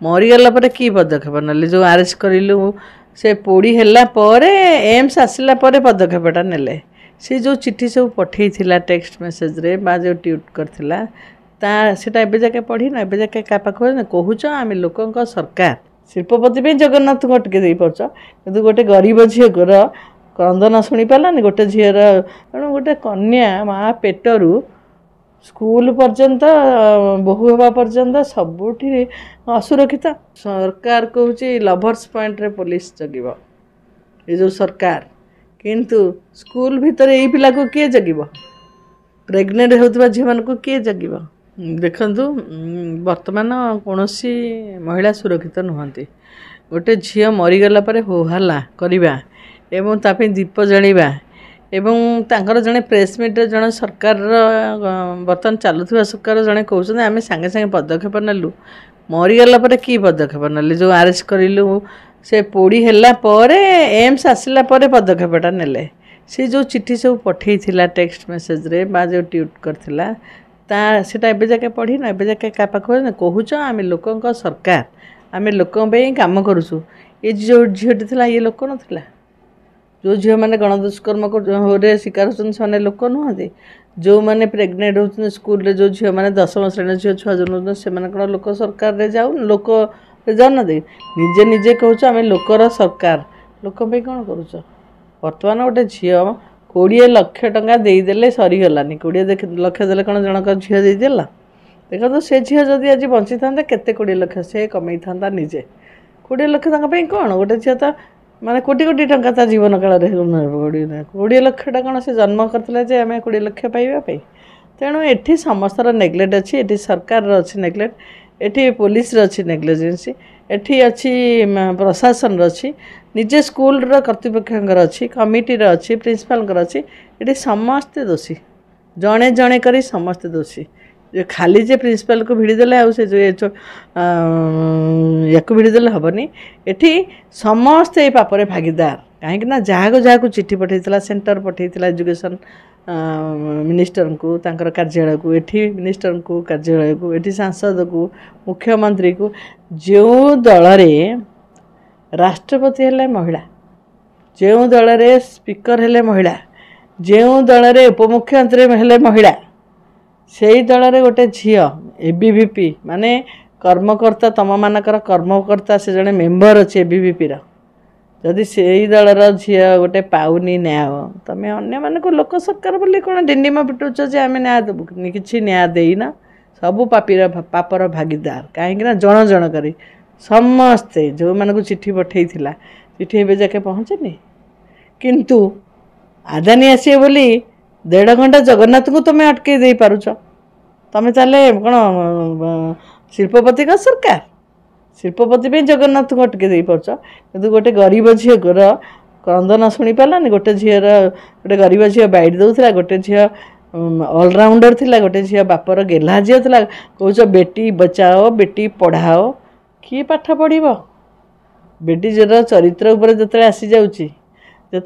मरीगला पर कि पदक्षेप ना जो आरेस्ट करूँ से पोड़ी है एम्स आसला पदक्षेपटा ने सी जो चिठी सब पठे टेक्स्ट मेसेज रे बा जो ट्वीट करथिला सेटा एबे जाके पढ़ी ना एबे जाके का पाख कहूच आम लोक सरकार शिल्पपति भी जगन्नाथ को अटके दे पार्छ कि गोटे गरीब झीर क्रंदन शुणी पारानी गोटे झीर तेणु गोटे कन्या माँ पेटरू स्कूल पर्यंत बहु हवा पर्यंत सबुठी असुरक्षित सरकार कहूँ लभर्स पॉइंट रे पुलिस जगिब ये जो सरकार किंतु स्कूल भितर यही पिला को किए जगिब प्रेग्नेंट होता झी मान को किए जगिब देखु वर्तमान कौन महिला सुरक्षित नुहति गोटे झील मरीगला होहल्ला करवा एवं तापी दीप जलवा एवं तांकर जड़े प्रेसमिट जड़े सरकार बर्तमान चलुवा सरकार जड़े कहते आम सांगे सांगे पदक्षेप नेलु मरीगला कि पदक्षेप ना जो आरेस्ट करूँ से पोड़ी है एम्स आसला पदक्षेपटा ने सी जो चिठी सब पठे टेक्स्ट मेसेज रे बा जो ट्वीट करथिला सेटा एबे जाके पढ़ी ना एबे जाके का पाख कहूच आम लोक सरकार आम लोक काम करूँ ये जो झीटी थी ये लोक नाला जो झील मैंने गणदुष्कर्म शिकार होने लोक नुहति जो मैंने प्रेग्नेंट होती स्कूल जो झील मैंने 10वीं श्रेणी झील छुआ जन्म से कौन लोक सरकार रे जाऊ लोक जान दे निजे निजे कहूँ आम लोकर सरकार लोक कौन करुच बर्तमान गोटे झील 20 लाख टंका देदेले सरीगलानी 20 लाख देले कौन जनक झील देदेला देखो तो से झील जदि आज बंची था केते 20 लाख से कमई था निजे 20 लाख कौन गोटे झील तो माने कोटी कोटी टंका ता जीवन काल 20 लाख कौन से जन्म करते आम 20 लाख पाइबापी तेणु ये समस्तर नेग्लेक्ट अच्छी ये सरकार अच्छी नेग्लेक्ट एठी पुलिस अच्छी नेग्लिजेंसी एठी अच्छी प्रशासन अच्छी निजे स्कूल कर्तृपक्ष अच्छी कमिटी अच्छी प्रिंसिपाल अच्छी ये समस्ते दोषी जड़े जड़े कर समस्ते दोषी खाली जे प्रिंसिपाल को भिड़देले आउ से जो या भिड़देले हेनी एठी समस्ते पापरे भागीदार कहीं जहाँ जहाँ चिठी पठेला सेंटर पठेला एजुकेशन मिनिस्टर को तांकर कार्यालय को एठी मिनिस्टर को कार्यालय को एठी सांसद को मुख्यमंत्री को जो दल रे राष्ट्रपति है महिला जो दल रे स्पीकर है महिला जो दल रे उपमुख्यमंत्री है महिला से दल रे गोटे झील एबीवीपी माने कर्मकर्ता तुम मानकर कर्मकर्ता से जड़े मेम्बर अच्छे एबीवीपी जदि से दलर झील गोटे पाऊनी न्याय तुम अन्य मान लोक सरकार बोली कौन डिंडिम पिटुच जे आम न्याय देवु कि न्याय देना सबू पापर भागीदार कहीं जन जन कर समस्ते जो मानक चिठी पठे चिठी एवं जाके पहुँचनी किंतु आदानी आसे बोली 1.5 घंटा जगन्नाथ को तुम अटके दे पारुछ तुम ताले कौन शिल्पपति का सरकार शिल्पपति भी जगन्नाथ को अटके दे पार्छ कि गोटे गरीब झील क्रंदन शुणी पारानी गोटे झीर गोटे गरीब झील बैठ दौला गोटे झील ऑलराउंडर थिला गोटे झील बापर गेला झील थिला कौच बेटी बचाओ बेटी पढ़ाओ किए पाठ पढ़ बेटी जर चरित्र उपर जो आसी जाऊँगी जो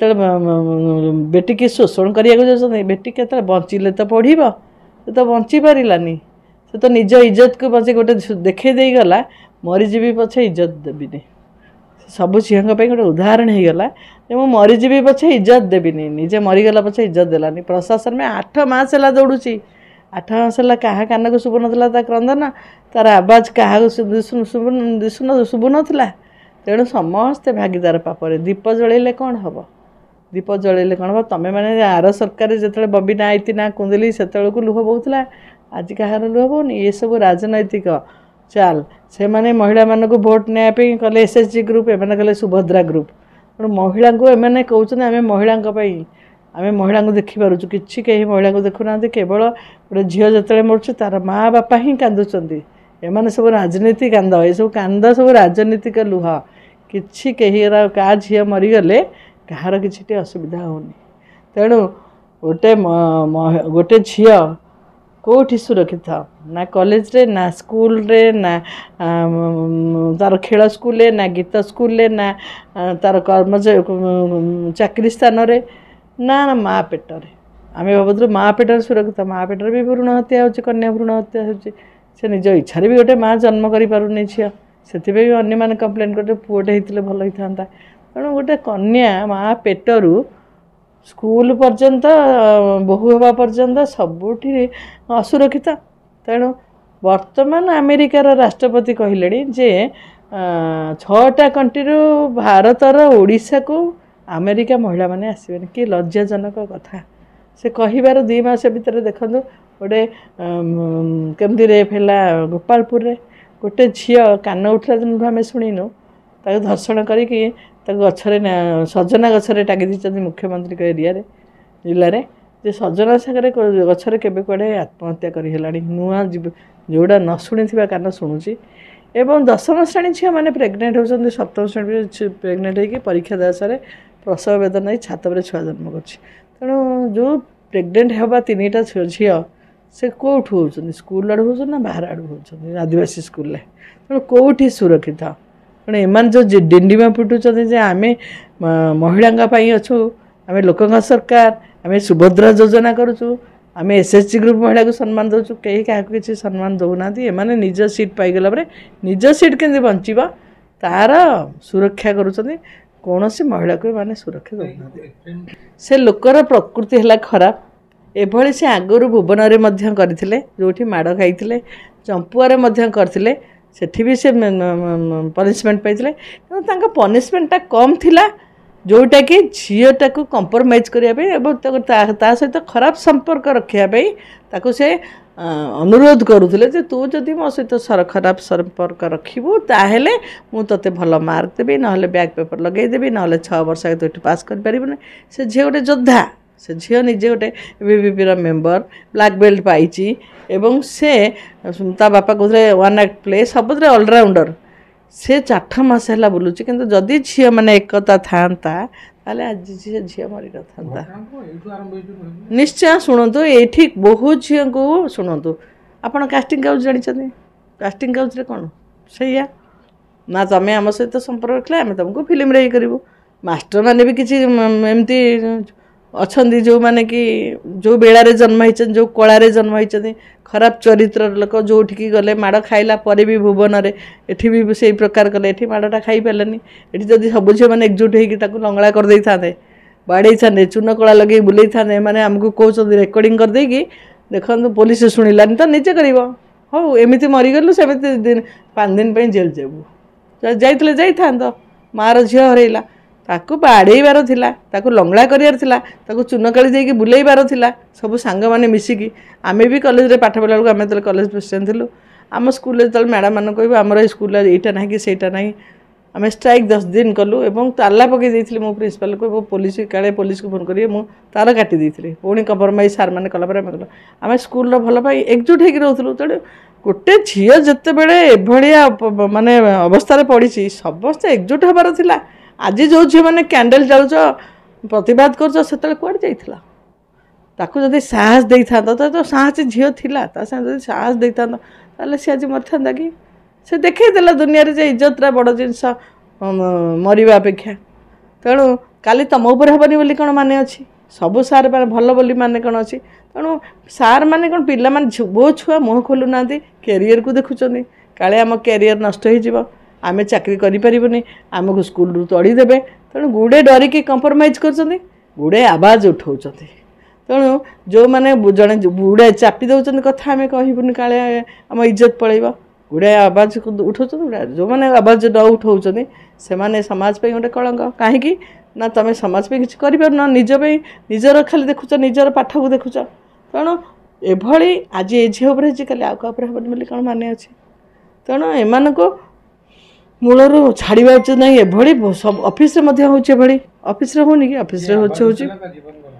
बेटी की शोषण करने बेटी के बंचिले तो पढ़ से तो बंची पारानी से तो निज इज्जत को बचे गोटे देखे दे गला मरीजी पछे इज्जत देवी सब झील गोटे उदाहरण हो गला मुझे मरीजी पछे इज्जत देवी निजे मरीगला पछे इज्जत देलानी प्रशासन में 8 मास है दौड़ुची 8 मास है क्या कान को शुभु ना क्रंदन तार आवाज क्या शुभु ना तेणु समस्ते भागीदार पापरे दीप जलैले कौन हम दीप जलैले कौन हम तुम मैंने आर सरकार जो बबी ना आईती ना कुंदली से लुह बोला आज कहार लुह बोनी ये सब राजनैतिक चाल से माने महिला मानक भोट नापी कले एसएचजी ग्रुप एम कले सुभद्रा ग्रुप तेणु महिला को एम कहते आम महिला आम महिला को देखिपुर कि कहीं महिला को देखुना केवल गोटे झील जो मरु तार माँ बापा ही कांदुंट एम सब राजनीति कांद ये सब कांद सब राजनीतिक लुह कि क्या झील मरीगले कहार कि असुविधा होनी तेणु गोटे गोटे झील कौटी सुरक्षित ना कॉलेज रे ना स्कूल रे ना तार खेल स्कूल ना गीत स्कूल ना तार कर्म चाकरी स्थान रे ना माँ पेटर आम भावुँ माँ पेटर सुरक्षित माँ पेटर भी भ्रूण हत्या हो कन्या भ्रूण हत्या हो निज इच्छा भी गोटे माँ जन्म कर झील ସେଥିପାଇଁ ଅନ୍ୟମାନେ କମ୍ପ୍ଲେନ୍ କରିବେ ପୁଅଟେ ହେଇଥିଲେ ଭଲ ହେଇଥାନ୍ତା। ତେଣୁ ଗୋଟେ କନ୍ୟା ମା ପେଟରୁ ସ୍କୁଲ ପର୍ଯ୍ୟନ୍ତ ବୋହୂ ହେବା ପର୍ଯ୍ୟନ୍ତ ସବୁଠି ଅସୁରକ୍ଷିତ। ତେଣୁ ବର୍ତ୍ତମାନ ଆମେରିକାର ରାଷ୍ଟ୍ରପତି କହିଲେଣି ଯେ 6ଟା କଣ୍ଟ୍ରିରୁ ଭାରତର ଓଡ଼ିଶାକୁ ଆମେରିକା ମହିଳାମାନେ ଆସିବେନି। କି ଲଜ୍ଜାଜନକ କଥା। ସେ କହିବାର 2 ମାସ ଭିତରେ ଦେଖନ୍ତୁ ଗୋଟେ କେମିତି ରେପ୍ ହେଲା ଗୋପାଳପୁରରେ। ଗୋଟେ ଝିଅ କାନ ଉଠିଲା ଦିନଠୁ ଆମେ ଶୁଣିନୁ, ତାକୁ ଧର୍ଷଣ କରିକି ତାକୁ ଗଛରେ ସଜନା ଗଛରେ ଟାଙ୍ଗି ଦେଇଛନ୍ତି ମୁଖ୍ୟମନ୍ତ୍ରୀଙ୍କ ଏରିଆରେ ଜିଲ୍ଲାରେ। ଯେ ସଜନା ସାଙ୍ଗରେ ଗଛରେ କେବେ କୁଆଡ଼େ ଆତ୍ମହତ୍ୟା କରି ହେଲାଣି। ନୂଆ ଯେଉଁଟା ନ ଶୁଣିଥିବା କାନ ଶୁଣୁଛି। ଏବଂ 10ମ ଶ୍ରେଣୀ ଝିଅମାନେ ପ୍ରେଗନେଣ୍ଟ ହେଉଛନ୍ତି। 7ମ ଶ୍ରେଣୀ ପ୍ରେଗନେଣ୍ଟ ହେଇକି ପରୀକ୍ଷା ଦେଶରେ ପ୍ରସବ ବେଦନା ନେଇ ଛାତ ଉପରେ ଛୁଆ ଜନ୍ମ କରୁଛି। ତେଣୁ ଯେଉଁ ପ୍ରେଗନେଣ୍ଟ ହେବା 3ଟା ଝିଅ ସେ କେଉଁଠୁ ହେଉଛନ୍ତି? ସ୍କୁଲ ଆଡ଼ୁ ହେଉଛନ୍ତି ନା ବାହାର ଆଡ଼ୁ ହେଉଛନ୍ତି? ଆଦିବାସୀ ସ୍କୁଲରେ। ତେଣୁ କେଉଁଠି ସୁରକ୍ଷିତ? ତେଣୁ ଏମାନେ ଯେଉଁ ଡିଣ୍ଡିମା ପିଟୁଛନ୍ତି ଯେ ଆମେ ମହିଳାଙ୍କ ପାଇଁ ଅଛୁ, ଆମେ ଲୋକଙ୍କ ସରକାର, ଆମେ ସୁଭଦ୍ରା ଯୋଜନା କରୁଛୁ, ଆମେ SHG ଗ୍ରୁପ୍ ମହିଳାକୁ ସମ୍ମାନ ଦେଉଛୁ, କେହି କାହାକୁ କିଛି ସମ୍ମାନ ଦେଉନାହାନ୍ତି। ଏମାନେ ନିଜ ସିଟ୍ ପାଇଗଲା ପରେ ନିଜ ସିଟ୍ କେମିତି ବଞ୍ଚିବ ତାର ସୁରକ୍ଷା କରୁଛନ୍ତି। କୌଣସି ମହିଳାକୁ ଏମାନେ ସୁରକ୍ଷା ଦେଉନାହାନ୍ତି। ସେ ଲୋକର ପ୍ରକୃତି ହେଲା ଖରାପ। ଏଭଳି ସେ ଆଗରୁ ଭୁବନରେ ମଧ୍ୟ କରିଥିଲେ, ଯେଉଁଠି ମାଡ଼ ଖାଇଥିଲେ। ଚମ୍ପୁଆରେ ମଧ୍ୟ କରିଥିଲେ, ସେଠି ବି ସେ ପନିସମେଣ୍ଟ ପାଇଥିଲେ। କିନ୍ତୁ ତାଙ୍କ ପନିସମେଣ୍ଟଟା କମ୍ ଥିଲା, ଯେଉଁଟାକି ଝିଅଟାକୁ କମ୍ପ୍ରମାଇଜ୍ କରିବା ପାଇଁ ଏବଂ ତା ସହିତ ଖରାପ ସମ୍ପର୍କ ରଖିବା ପାଇଁ ତାକୁ ସେ ଅନୁରୋଧ କରୁଥିଲେ ଯେ ତୁ ଯଦି ମୋ ସହିତ ଖରାପ ସମ୍ପର୍କ ରଖିବୁ ତାହେଲେ ମୁଁ ତୋତେ ଭଲ ମାର୍କ ଦେବି, ନହେଲେ ବ୍ୟାକ୍ ପେପର୍ ଲଗାଇଦେବି, ନହେଲେ 6 ବର୍ଷ ତୁ ଏଠି ପାସ୍ କରିପାରିବୁନି। ସେ ଝିଅ ଗୋଟେ ଯୋଦ୍ଧା। ସେ ଝିଅ ନିଜେ ଗୋଟେ BBPର ମେମ୍ବର, ବ୍ଲାକ୍ ବେଲ୍ଟ ପାଇଛି ଏବଂ ସେ ତା ବାପା କହୁଥିଲେ 1 act ପ୍ଲେ, ସବୁଥିରେ ଅଲରାଉଣ୍ଡର। ସେ 8 ମାସ ହେଲା ବୁଲୁଛି। କିନ୍ତୁ ଯଦି ଝିଅମାନେ ଏକତା ଥାଆନ୍ତା ତାହେଲେ ଆଜି ସେ ଝିଅ ମରିନଥାନ୍ତା। ନିଶ୍ଚୟ ଶୁଣନ୍ତୁ, ଏଇଠି ବହୁ ଝିଅଙ୍କୁ ଶୁଣନ୍ତୁ। ଆପଣ କାଷ୍ଟିଂ କାଉଚ୍ ଜାଣିଛନ୍ତି? କାଷ୍ଟିଂ କାଉଚ୍ରେ କ'ଣ? ସେଇଆ ନା, ତମେ ଆମ ସହିତ ସମ୍ପର୍କ ରଖିଲେ ଆମେ ତୁମକୁ ଫିଲ୍ମରେ ଇଏ କରିବୁ। ମାଷ୍ଟରମାନେ ବି କିଛି ଏମିତି ଅଛନ୍ତି ଯେଉଁମାନେ କି ଯେଉଁ ବେଳାରେ ଜନ୍ମ ହେଇଛନ୍ତି, ଯେଉଁ କଳାରେ ଜନ୍ମ ହେଇଛନ୍ତି, ଖରାପ ଚରିତ୍ରର ଲୋକ। ଯେଉଁଠିକି ଗଲେ ମାଡ଼ ଖାଇଲା ପରେ ବି ଭୁବନରେ ଏଠି ବି ସେଇ ପ୍ରକାର କଲେ। ଏଠି ମାଡ଼ଟା ଖାଇପାରିଲେନି। ଏଠି ଯଦି ସବୁ ଝିଅମାନେ ଏକଜୁଟ ହେଇକି ତାକୁ ଲଙ୍ଗଳା କରିଦେଇଥାନ୍ତେ, ବାଡ଼େଇଥାନ୍ତେ, ଚୂନ କଳା ଲଗେଇ ବୁଲେଇଥାନ୍ତେ। ଏମାନେ ଆମକୁ କହୁଛନ୍ତି ରେକର୍ଡ଼ିଂ କରିଦେଇକି, ଦେଖନ୍ତୁ ପୋଲିସ ଶୁଣିଲାନି ତ ନିଜେ କରିବ। ହଉ ଏମିତି ମରିଗଲୁ, ସେମିତି 5 ଦିନ ପାଇଁ ଜେଲ୍ ଯିବୁ। ଯାଇଥିଲେ ଯାଇଥାନ୍ତ। ମାଆର ଝିଅ ହରେଇଲା, ତାକୁ ବାଡ଼େଇବାର ଥିଲା, ତାକୁ ଲଙ୍ଗଳା କରିବାର ଥିଲା, ତାକୁ ଚୂନକାଳି ଦେଇକି ବୁଲେଇବାର ଥିଲା। ସବୁ ସାଙ୍ଗମାନେ ମିଶିକି। ଆମେ ବି କଲେଜରେ ପାଠ ପଢ଼ିଲା ବେଳକୁ ଆମେ ଯେତେବେଳେ କଲେଜ ପ୍ରେସିଡେଣ୍ଟ ଥିଲୁ, ଆମ ସ୍କୁଲରେ ଯେତେବେଳେ ମ୍ୟାଡ଼ାମମାନଙ୍କୁ କହିବୁ ଆମର ଏଇ ସ୍କୁଲରେ ଏଇଟା ନାହିଁ କି ସେଇଟା ନାହିଁ, ଆମେ ଷ୍ଟ୍ରାଇକ୍ 10 ଦିନ କଲୁ ଏବଂ ତାଲା ପକାଇ ଦେଇଥିଲି ମୁଁ ପ୍ରିନ୍ସିପାଲକୁ ଏବଂ ପୋଲିସ କାଳେ ପୋଲିସକୁ ଫୋନ୍ କରିକି ମୁଁ ତାର କାଟି ଦେଇଥିଲି। ପୁଣି କମ୍ପ୍ରମାଇଜ୍ ସାର୍ମାନେ କଲା ପରେ ଆମେ କଲୁ। ଆମେ ସ୍କୁଲର ଭଲ ପାଇଁ ଏକଜୁଟ ହେଇକି ରହୁଥିଲୁ। ତେଣୁ ଗୋଟେ ଝିଅ ଯେତେବେଳେ ଏଭଳିଆ ମାନେ ଅବସ୍ଥାରେ ପଡ଼ିଛି, ସମସ୍ତେ ଏକଜୁଟ ହେବାର ଥିଲା। ଆଜି ଯେଉଁ ଝିଅମାନେ କ୍ୟାଣ୍ଡେଲ୍ ଜାଳୁଛ, ପ୍ରତିବାଦ କରୁଛ, ସେତେବେଳେ କୁଆଡ଼େ ଯାଇଥିଲା? ତାକୁ ଯଦି ସାହସ ଦେଇଥାନ୍ତ, ତ ସାହସୀ ଝିଅ ଥିଲା, ତା ସାଙ୍ଗେ ଯଦି ସାହସ ଦେଇଥାନ୍ତ ତାହେଲେ ସେ ଆଜି ମରିଥାନ୍ତା କି? ସେ ଦେଖେଇଦେଲା ଦୁନିଆରେ ଯେ ଇଜ୍ଜତଟା ବଡ଼ ଜିନିଷ ମରିବା ଅପେକ୍ଷା। ତେଣୁ କାଲି ତୁମ ଉପରେ ହେବନି ବୋଲି କ'ଣ ମାନେ ଅଛି? ସବୁ ସାର୍ ମାନେ ଭଲ ବୋଲି ମାନେ କ'ଣ ଅଛି? ତେଣୁ ସାର୍ମାନେ କ'ଣ ପିଲାମାନେ ବହୁତ ଛୁଆ ମୁହଁ ଖୋଲୁନାହାନ୍ତି, କ୍ୟାରିୟରକୁ ଦେଖୁଛନ୍ତି। କାଳେ ଆମ କ୍ୟାରିୟର ନଷ୍ଟ ହେଇଯିବ, ଆମେ ଚାକିରି କରିପାରିବୁନି, ଆମକୁ ସ୍କୁଲରୁ ତଡ଼ିଦେବେ। ତେଣୁ ଗୁଡ଼େ ଡରିକି କମ୍ପ୍ରମାଇଜ୍ କରୁଛନ୍ତି, ଗୁଡ଼େ ଆବାଜ ଉଠାଉଛନ୍ତି। ତେଣୁ ଯେଉଁମାନେ ଜଣେ ଗୁଡ଼େ ଚାପି ଦେଉଛନ୍ତି କଥା, ଆମେ କହିବୁନି କାଳେ ଆମ ଇଜ୍ଜତ ପଳେଇବ, ଗୁଡ଼େ ଆବାଜ ଉଠାଉଛନ୍ତି। ଯେଉଁମାନେ ଆବାଜ ନ ଉଠାଉଛନ୍ତି ସେମାନେ ସମାଜ ପାଇଁ ଗୋଟେ କଳଙ୍କ। କାହିଁକି ନା ତୁମେ ସମାଜ ପାଇଁ କିଛି କରିପାରୁନ, ନିଜ ପାଇଁ ନିଜର ଖାଲି ଦେଖୁଛ, ନିଜର ପାଠକୁ ଦେଖୁଛ। ତେଣୁ ଏଭଳି ଆଜି ଏ ଝିଅ ଉପରେ ହେଇଛି, କାଲି ଆଉ କାହା ଉପରେ ହେବନି ବୋଲି କ'ଣ ମାନେ ଅଛି? ତେଣୁ ଏମାନଙ୍କୁ ମୂଳରୁ ଛାଡ଼ିବା ଉଚିତ ନାହିଁ। ଏଭଳି ସବୁ ଅଫିସରେ ମଧ୍ୟ ହେଉଛି, ଏଭଳି ଅଫିସରେ ହେଉନି କି? ଅଫିସରେ ହେଉଛି।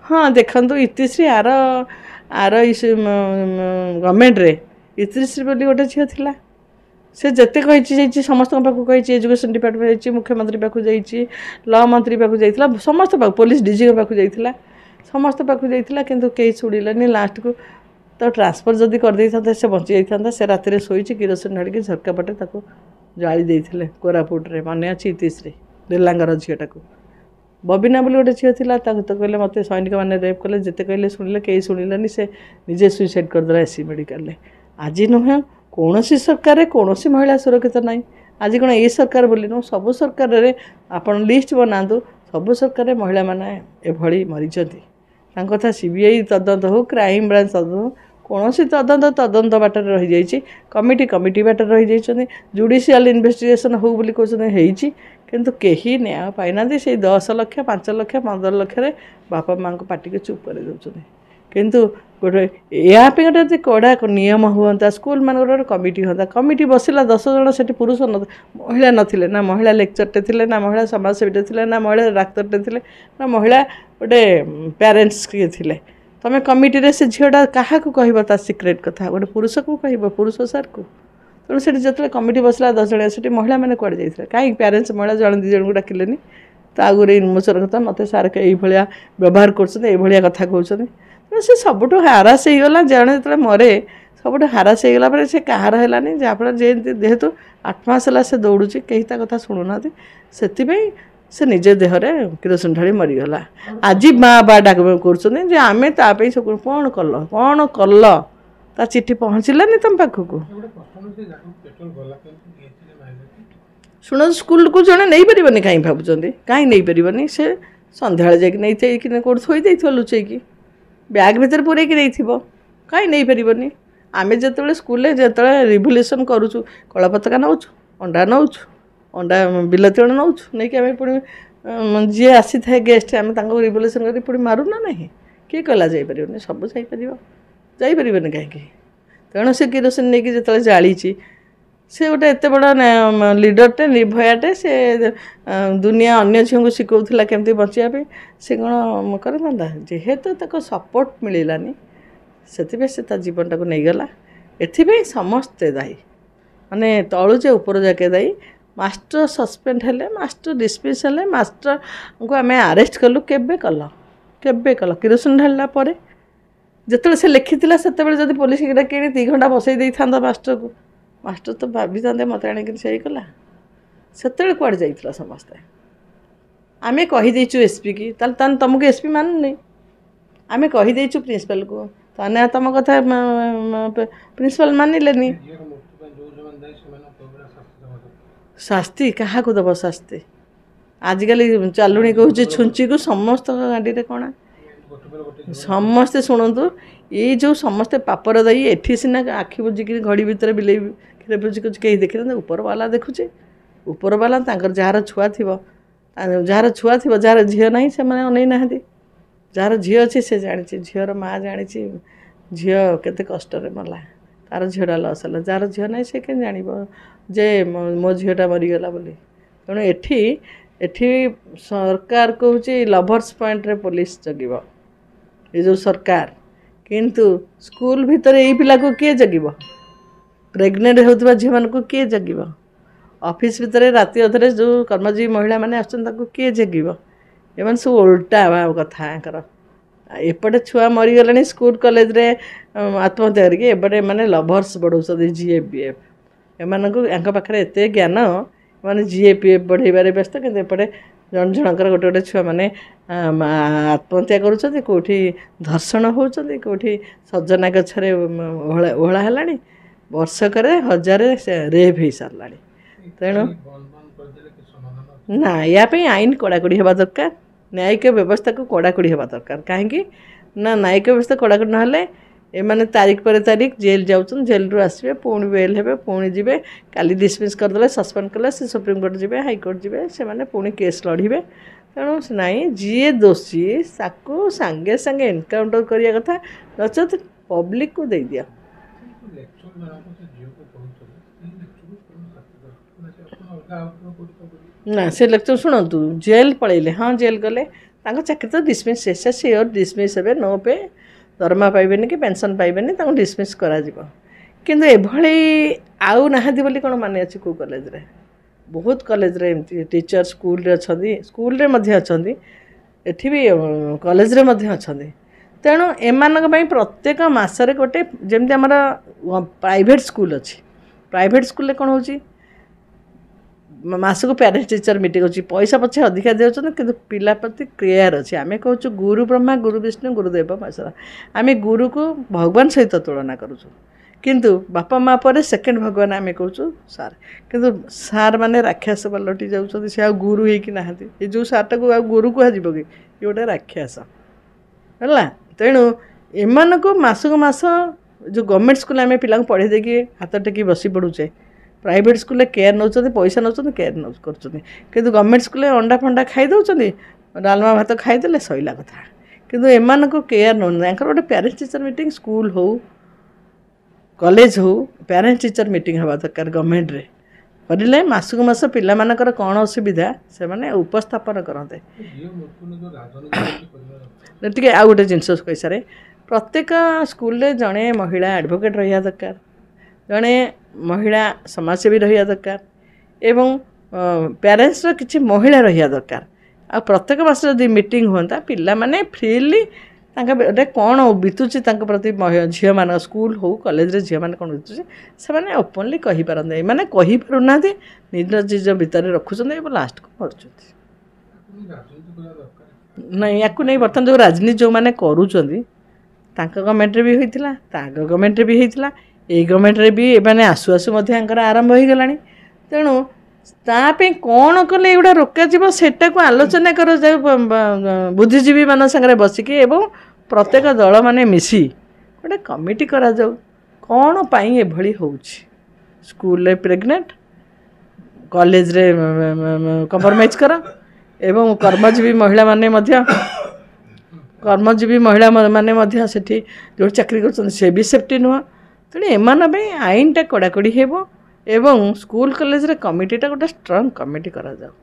ହଁ ଦେଖନ୍ତୁ, ଇତିଶ୍ରୀ ଆର ଗଭର୍ଣ୍ଣମେଣ୍ଟରେ ଇତିଶ୍ରୀ ବୋଲି ଗୋଟେ ଝିଅ ଥିଲା। ସେ ଯେତେ କହିଛି ଯାଇଛି, ସମସ୍ତଙ୍କ ପାଖକୁ କହିଛି, ଏଜୁକେସନ୍ ଡିପାର୍ଟମେଣ୍ଟ ଯାଇଛି, ମୁଖ୍ୟମନ୍ତ୍ରୀ ପାଖକୁ ଯାଇଛି, ଲ ମନ୍ତ୍ରୀ ପାଖକୁ ଯାଇଥିଲା, ସମସ୍ତ ପାଖକୁ, ପୋଲିସ DGଙ୍କ ପାଖକୁ ଯାଇଥିଲା, ସମସ୍ତ ପାଖକୁ ଯାଇଥିଲା। କିନ୍ତୁ କେହି ଶୁଣିଲେନି। ଲାଷ୍ଟକୁ ତ ଟ୍ରାନ୍ସଫର୍ ଯଦି କରିଦେଇଥାନ୍ତା ସେ ବଞ୍ଚି ଯାଇଥାନ୍ତା। ସେ ରାତିରେ ଶୋଇଛି, କିରୋସିନ ଢାଳିକି ଝରକା ପଟେ ତାକୁ ଜାଳି ଦେଇଥିଲେ କୋରାପୁଟରେ, ମନେ ଅଛି ଇତିଶ୍ରୀ ଡେଲାଙ୍ଗର ଝିଅଟାକୁ। ବବିନା ବୋଲି ଗୋଟେ ଝିଅ ଥିଲା, ତାକୁ ତ କହିଲେ ମୋତେ ସୈନିକମାନେ ରେପ୍ କଲେ, ଯେତେ କହିଲେ ଶୁଣିଲେ, କେହି ଶୁଣିଲେନି। ସେ ନିଜେ ସୁଇସାଇଡ଼୍ କରିଦେଲା SC ମେଡ଼ିକାଲରେ। ଆଜି ନୁହେଁ, କୌଣସି ସରକାରରେ କୌଣସି ମହିଳା ସୁରକ୍ଷିତ ନାହିଁ। आज कौन ये सरकार बोली नु सब सरकार रे आपण लिस्ट बनातु सब सरकार महिला माने एभली मरीचंती तांको कथा सीबीआई तदंत हो क्राइम ब्रांच तदंत कौन सी तदंत बाटर रही जाइए कमिटी कमिटी बाटर रही जाइए जुडिशियल इन्वेस्टिगेशन हो बोली कहते किंतु कहीं न्याय पाईना से 10 लाख 5 लाख 15 लाख बापा माँ पार्टी को चुप कर दौरान किंतु गोटे या गोटे कड़ा नियम हुआ स्कूल मान गोटे कमिटी हाँ कमिटी बसला 10 जन से पुरुष महिला नथिले ना महिला लेक्चरटे थे ना महिला समाजसेवी थे ना महिला डाक्तरटे थे ना महिला गोटे पेरेन्ट्स किए थे तुम कमिटी रे से झीटा क्या कह सिक्रेट कथा गोटे पुरुष को कह पुरुष सार को तेणु से जो कमिटी बसला 10 जन से महिला मैंने कड़े जाते कहीं पेरेन्ट्स महिला जन 2 जन को डाकिले आगे इनमोचन कथा मत सार ये व्यवहार कर कथा कहते से सबुठ हारास होगा जड़े जो मरे सबुठ हारास होगा से कहार है जहाँफल जेहेतु 8 मास है से दौड़ुची कहीं कथा शुणुना से से निजे देहरे किरोसिन ढाली मरीगला आज माँ बा डाक कर आमे कौन कल ता चिट्ठी पहुँचलानी तुम पाखक शुण स्कूल को जड़े नहीं पारे कहीं भावुं कहीं नहीं पारे से सन्ध्या जाकि कौट थोड़ी लुचेकी बैग भीतर पूरेक नहीं कहीं नहीं पारे आम जो स्कूल जो रिभल्यूशन करुचु कला पताका नौ अंडा नौ अंडा बिलाती नौ नहीं कि पुणी जी आसी था गेस्ट आम रिभल्यूशन कर पुणी मारूना ना किए कहला जापर सब जापर कहीं तेणु से किरोसिन नहीं जो जाली से गोटे एत बड़ा लीडरटे निर्भयाटे से दुनिया अन्य झील को शिखौला केमती बचापी से कौन करता जेहेतु तक सपोर्ट मिलानी से जीवन टाक नहीं गला एथि समस्ते दायी माने तलु जे ऊपर जाके दायी मास्टर सस्पेंड हेले मास्टर डिसमिस हेले मास्टर को आम आरेस्ट कलु केबे कल किरोसिन ढाला पर जिते से लिखी से जब पुलिस डाक 2 घंटा बसई था मास्टर को मास्टर तो भाभी था मत आणिक से कला से कौड़े जाइए समस्ते आम कहीदेचु एसपी की तुमको एसपी मानुनी आम कहीदेचु प्रिंसिपल को ताने तुम कथा प्रिंसिपल मानिले शास्ति क्या दब शास्ति आजिकल चालुणी कहूँ छुंची को समस्त गाड़ी में कौन समस्ते शुणु ये जो समस्ते पापर दायी एठी सीना आखि बुझिक घड़ी भितर बिले क्षीर बुझी कहीं देखी ना ऊपर वाला देखुचे ऊपर वाला जार छुआ थी जार छुआ थी जार झील ना से अनै ना जार झील अच्छी से जानी झीर माँ जानी झील केते कष्ट मरला तार झीटा लस है जार झील ना से क्या जान जे मो झीटा मरीगला बोली तेणु एठी सरकार कहूँ लभर्स पॉइंट रे पुलिस जगिब ये जो सरकार किंतु स्कूल भितर यही पिला को किए जगिब प्रेग्नेंट होता झी मान को किए जगिब ऑफिस भितर राति अधरे जो कर्मजीवी महिला मैंने आसुच्च किए जगिब एम सब उल्टा कथा एपटे छुआ मरीगले स्कूल कॉलेज रे आत्महत्या करके मैंने लभर्स बढ़ाऊँ जीएपीएफ एम पाखे एत ज्ञान मैंने जीएपीएफ बढ़ेबार व्यस्त कि एपटे जन जनकर गोटे गोटे छुआ मैंने आत्महत्या करुँच कौटी धर्षण होती कौटी सजना गछरे ओहला है वर्षक 1000 रेप हो सारा तेणु ना या आईन कड़ाकड़ी होगा दरकार न्यायिक व्यवस्था को कड़ाकड़ी होगा दरकार कहीं ना न्यायिक व्यवस्था कड़ाकड़ी ना एमाने तारीख पर तारीख जेल जाऊँ जेल रू आसवे पुणी बेल हे पुणी जी काली डिसमिस करदे सस्पेंड कले से सुप्रीमकोर्ट जी हाइकोर्ट जी से पुणी केस लड़े तेणु नाई जी दोषी ताकू सांगे सांगे एनकाउंटर करिया कथा नचत पब्लिक को दे दिया ना से लेक्चर शुणु जेल पलैले हाँ जेल गले चाकरी तो डिसमिस से सियोर डिसमिस हे नो पे दरमा पाइबेनि कि पेंशन पाइबेनि डिसमिस करा किंतु एभली आउ नाहांती बोली कौन माने अच्छी को कॉलेज रे बहुत कॉलेज रे एमती टीचर स्कूल रे अच्छी स्कूल रे मध्य अच्छी एठी भी कॉलेज रे मध्य अच्छी तेणु एमानक पई प्रत्येक मासरे गोटे जेमती आमर प्राइवेट स्कूल अच्छी प्राइवेट स्कूल कौन होची मासक पेरेंट्स टीचर मीटिंग अच्छी पैसा पछे अधिका देउछन किंतु पिला प्रति केयर अच्छी आम कहूँ गुरु ब्रह्मा गुरु विष्णु गुरुदेव महेश्वर आम गुरु को भगवान सहित तुलना करूँ किंतु बापा माँ पर सेकेंड भगवान आम कहूँ सार किंतु सार माने राक्षस पलटि जाऊँ से आ गुरु होगी नहांती ये जो सार टाक आ गुरु कह कि ये गोटे राक्षस है तेणु एमान को मासक मास जो गवर्नमेंट स्कूल आम पिला पढ़े देकी हाथ टेकी बसी पड़ुचे प्राइवेट स्कूल केयर नौ पैसा नौ केयर नौ कर गवर्नमेंट स्कूल अंडा फंडा खाई दौरान डालमा भात खाईदे सैला कथा किंतु एमान को केयर नौ गोटे पेरेंट्स टीचर मीटिंग स्कूल हो कॉलेज हो पेरेंट्स टीचर मीटिंग हवा दरकार गवर्नमेंट रे करें मासक मास पिलामानकर कौन असुविधा से माने उपस्थापन करते टे आ गोटे जिनस कही सारे प्रत्येक स्कूल रे जड़े महिला एडवोकेट रहा दरकार जड़े महिला समाजसेवी रहा दरकार एवं पेरेंट्स किसी महिला रहा दरकार आ प्रत्येक मास जब मीटिंग होता पिला माने फ्रीली कौन बीतुची प्रति झील मान स्कूल हो कॉलेज रे झील मान कौन बीतुचे से ओपनली कहींपारते मैंने कहींपार ना निज निज भितर रखुच्च लास्ट को मरुच्च नहीं या नहीं बर्तमान जो राजनीति जो मैंने करुँच गवर्नमेंट भी होता गवर्नमेंट भी होता ये गवर्नमेंट रे भी मैंने आसु आसु आरंभ हो गला तेणु तापे कौन कले एगुड़ा रोक सेटा को आलोचना कर बुद्धिजीवी मान सागर बसिकी एवं प्रत्येक दल माने मिसी गोटे कमिटी करा जाऊ कौन पाई एभली होउछि स्कूल रे प्रेग्नेंट कॉलेज रे कंप्रोमाइज कर एवं कर्मजीवी महिला माने मध्य कर्मजीवी महिला माने मध्य सेठी जो चाकरी कर से भी सेफ्टी नुह तेणु एमान आईन टा कड़ाकड़ी हेबो एवं स्कूल कॉलेज रे कमिटीटा गोटे स्ट्रॉन्ग कमिटी करा जाऊ।